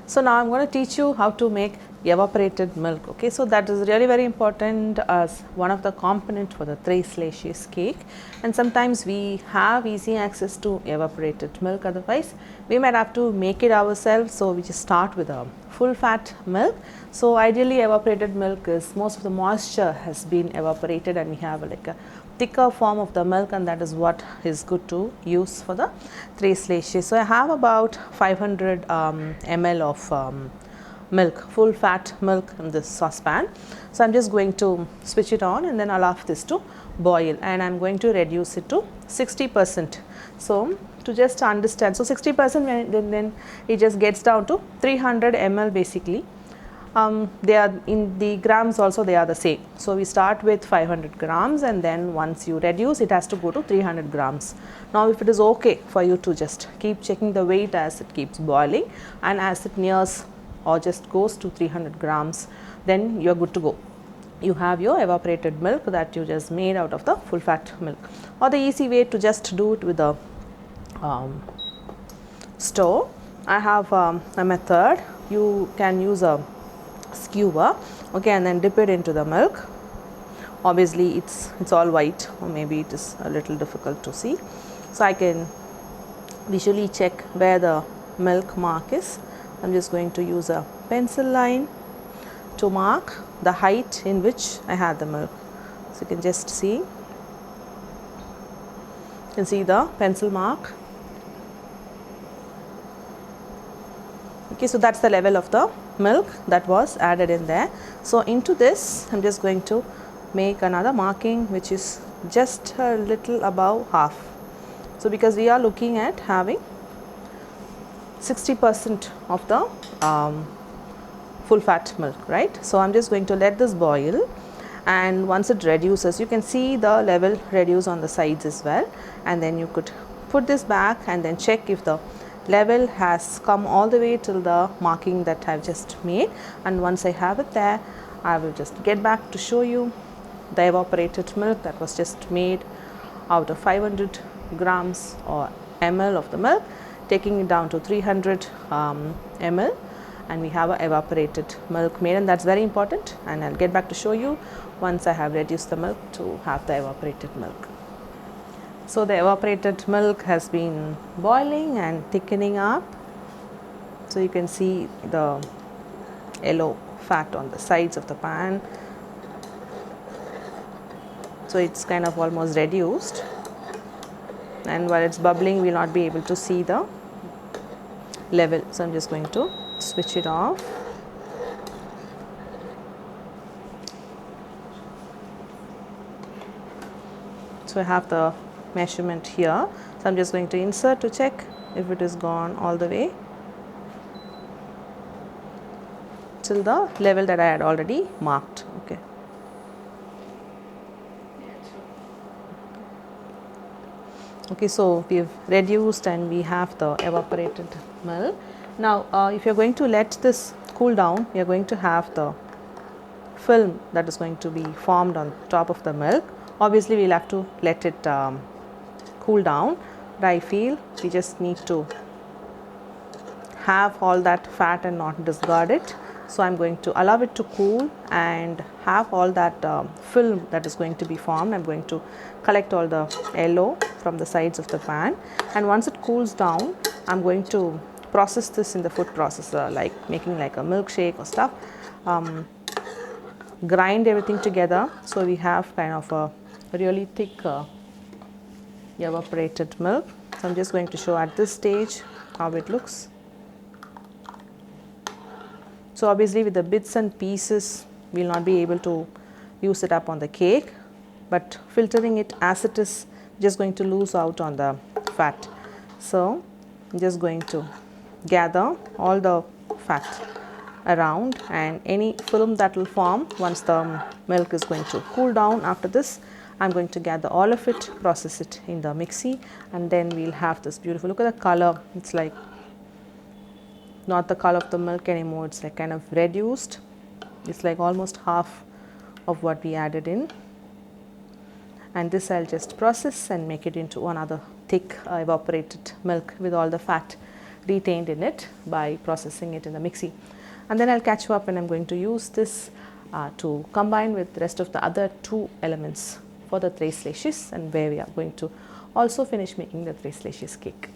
So now I'm going to teach you how to make evaporated milk. Okay, so that is really very important as one of the component for the Tres Leches cake, and sometimes we have easy access to evaporated milk, otherwise we might have to make it ourselves. So we just start with a full fat milk. So ideally evaporated milk is most of the moisture has been evaporated and we have like a thicker form of the milk, and that is what is good to use for the Tres Leches. So I have about 500 ml of milk, full fat milk in this saucepan. So I'm just going to switch it on and then allow this to boil, and I'm going to reduce it to 60%. So to just understand, so 60% then it just gets down to 300 ml basically. They are in the grams also, they are the same. So we start with 500 grams, and then once you reduce it has to go to 300 grams. Now if it is okay for you to just keep checking the weight as it keeps boiling, and as it nears or just goes to 300 grams, then you are good to go. You have your evaporated milk that you just made out of the full fat milk. Or the easy way to just do it with the stove, I have a method. You can use a skewer, okay, and then dip it into the milk. Obviously it's all white, or maybe it is a little difficult to see, so I can visually check where the milk mark is. I'm just going to use a pencil line to mark the height in which I had the milk. So you can just see, you can see the pencil mark. Okay, so that's the level of the milk that was added in there. So into this I'm just going to make another marking which is just a little above half. So because we are looking at having 60% of the full fat milk, right? So I'm just going to let this boil, and once it reduces, you can see the level reduce on the sides as well, and then you could put this back and then check if the level has come all the way till the marking that I've just made. And once I have it there, I will just get back to show you the evaporated milk that was just made out of 500 grams or ml of the milk, taking it down to 300 ml, and we have a evaporated milk made, and that's very important, and I'll get back to show you once I have reduced the milk to have the evaporated milk. So the evaporated milk has been boiling and thickening up. So you can see the yellow fat on the sides of the pan. So it's kind of almost reduced, and while it's bubbling we'll not be able to see the level. So I'm just going to switch it off. So I have the measurement here, so I'm just going to insert to check if it is gone all the way till the level that I had already marked. Okay. Okay, so we've reduced and we have the evaporated milk. Now if you're going to let this cool down, you're going to have the film that is going to be formed on top of the milk. Obviously we'll have to let it cool down, but I feel we just need to have all that fat and not discard it. So I'm going to allow it to cool and have all that film that is going to be formed. I'm going to collect all the yellow from the sides of the pan, and once it cools down I'm going to process this in the food processor, like making like a milkshake or stuff. Grind everything together so we have kind of a really thick evaporated milk. So I'm just going to show at this stage how it looks. So obviously with the bits and pieces we'll not be able to use it up on the cake, but filtering it as it is just going to lose out on the fat. So I'm just going to gather all the fat around, and any film that will form once the milk is going to cool down. After this I'm going to gather all of it, process it in the mixie, and then we'll have this beautiful, look at the color, it's like not the color of the milk anymore, it's like kind of reduced, it's like almost half of what we added in. And this I'll just process and make it into another thick evaporated milk with all the fat retained in it by processing it in the mixie. And then I'll catch you up when I'm going to use this to combine with the rest of the other two elements for the Tres Leches, and where we are going to also finish making the Tres Leches cake.